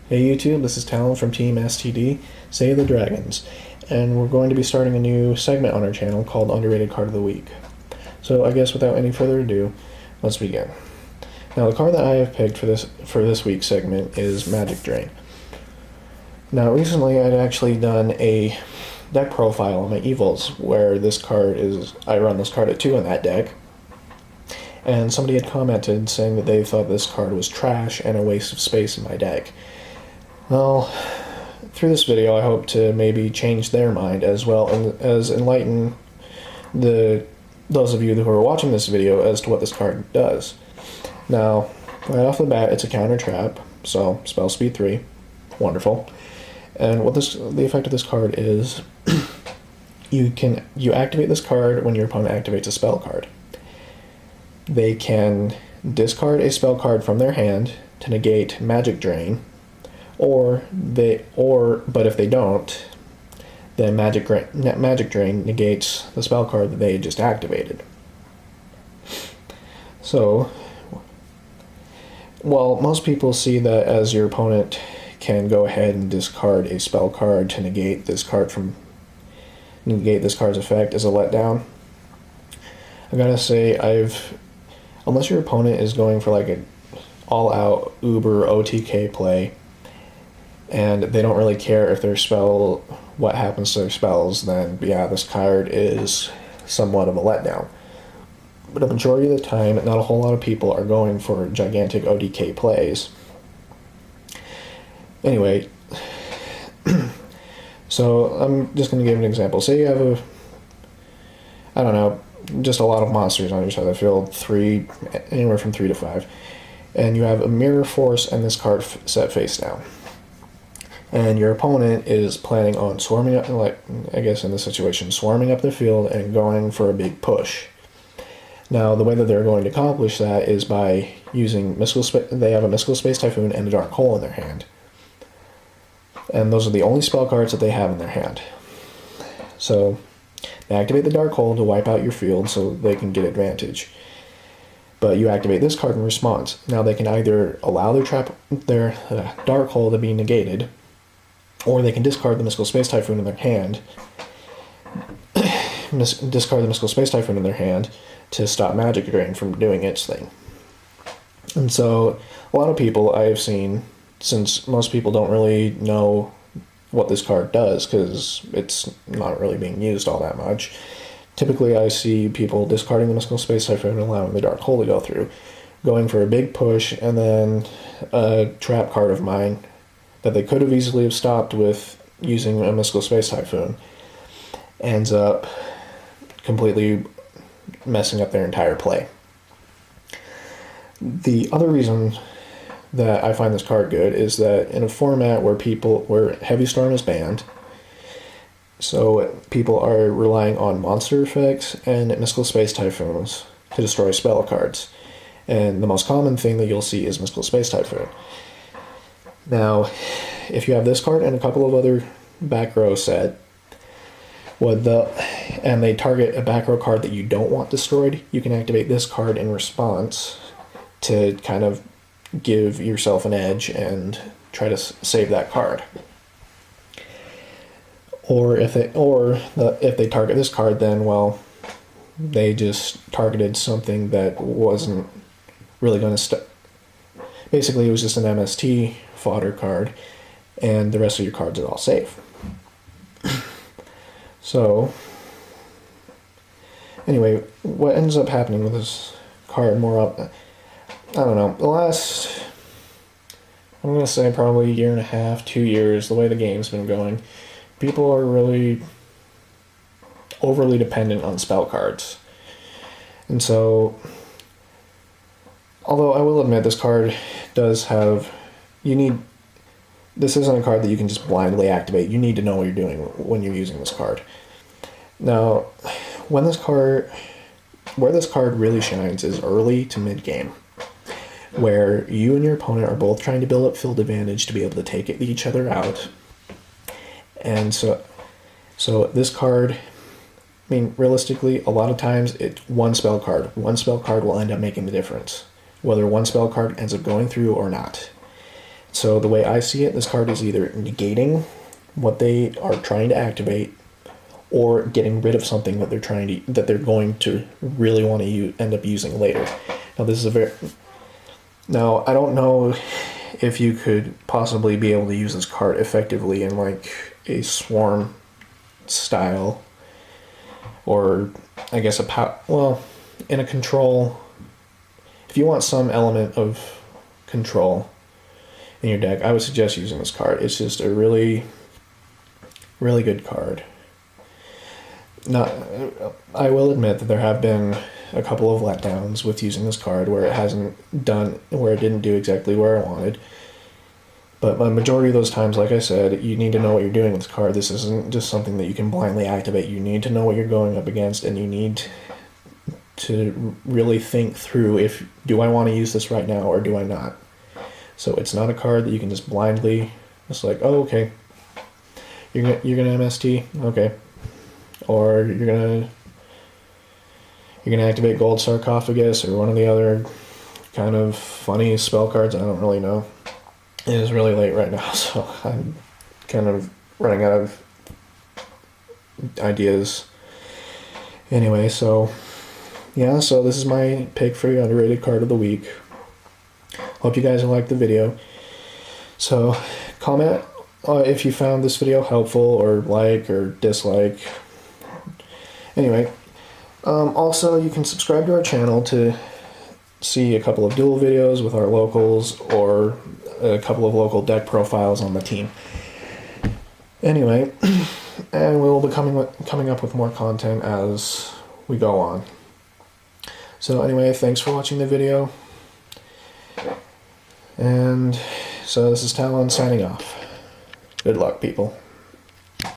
Hey YouTube, this is Talon from Team STD, Save the Dragons, and we're going to be starting a new segment on our channel called Underrated Card of the Week. So I guess without any further ado, let's begin. Now the card that I have picked for this week's segment is Magic Drain. Now recently I'd actually done a deck profile on my Evils where I run this card at 2 in that deck. And somebody had commented saying that they thought this card was trash and a waste of space in my deck. Well, through this video I hope to maybe change their mind as well as enlighten those of you who are watching this video as to what this card does. Now, right off the bat, it's a counter trap, so spell speed 3, wonderful. And the effect of this card is you activate this card when your opponent activates a spell card. They can discard a spell card from their hand to negate Magic Drain, but if they don't, then Magic Drain negates the spell card that they just activated. So, well, most people see that as your opponent can go ahead and discard a spell card to negate this card's effect as a letdown. I gotta say, unless your opponent is going for like an all-out uber OTK play, and they don't really care if what happens to their spells, then yeah, this card is somewhat of a letdown. But a majority of the time, not a whole lot of people are going for gigantic OTK plays. Anyway, so I'm just going to give an example. Say you have just a lot of monsters on your side of the field, anywhere from 3 to 5, and you have a Mirror Force and this card set face down. And your opponent is planning on swarming up, in this situation, swarming up the field and going for a big push. Now, the way that they're going to accomplish that is by using they have a Mystical Space Typhoon and a Dark Hole in their hand. And those are the only spell cards that they have in their hand. So, they activate the Dark Hole to wipe out your field so they can get advantage. But you activate this card in response. Now, they can either allow their Dark Hole to be negated, or they can discard the Mystical Space Typhoon in their hand. Discard the Mystical Space Typhoon in their hand to stop Magic Drain from doing its thing. And so, a lot of people I've seen, since most people don't really know what this card does because it's not really being used all that much, typically I see people discarding the Mystical Space Typhoon and allowing the Dark Hole to go through, going for a big push, and then a trap card of mine that they could have easily have stopped with using a Mystical Space Typhoon ends up completely messing up their entire play. The other reason that I find this card good is that in a format where Heavy Storm is banned, so people are relying on monster effects and Mystical Space Typhoons to destroy spell cards. And the most common thing that you'll see is Mystical Space Typhoon. Now, if you have this card and a couple of other back row set, and they target a back row card that you don't want destroyed, you can activate this card in response to kind of give yourself an edge and try to save that card. Or if they target this card, then well, they just targeted something that wasn't really going to basically it was just an MST fodder card, and the rest of your cards are all safe. So, anyway, what ends up happening with this card I don't know, I'm going to say probably a year and a half, 2 years, the way the game's been going, people are really overly dependent on spell cards. And so, although I will admit this card does have, this isn't a card that you can just blindly activate. You need to know what you're doing when you're using this card. Now, where this card really shines is early to mid-game, where you and your opponent are both trying to build up field advantage to be able to take each other out. And so this card, realistically, a lot of times it's one spell card. One spell card will end up making the difference, whether one spell card ends up going through or not. So the way I see it, this card is either negating what they are trying to activate, or getting rid of something that they're going to really want to end up using later. Now this is now I don't know if you could possibly be able to use this card effectively in like a swarm style, or I guess in a control. If you want some element of control in your deck, I would suggest using this card. It's just a really, really good card. I will admit that there have been a couple of letdowns with using this card where it didn't do exactly where I wanted. But the majority of those times, like I said, you need to know what you're doing with this card. This isn't just something that you can blindly activate. You need to know what you're going up against, and you need to really think through do I want to use this right now or do I not? So it's not a card that you can just blindly, just like, oh, okay, you're gonna MST, okay. Or you're gonna activate Gold Sarcophagus or one of the other kind of funny spell cards. I don't really know. It is really late right now, so I'm kind of running out of ideas. Anyway, so yeah, so this is my pick for your underrated card of the week. Hope you guys liked the video. So comment if you found this video helpful, or like or dislike. Anyway, also you can subscribe to our channel to see a couple of duel videos with our locals, or a couple of local deck profiles on the team. Anyway, and we'll be coming up with more content as we go on. So anyway, thanks for watching the video. And so this is Talon signing off. Good luck, people.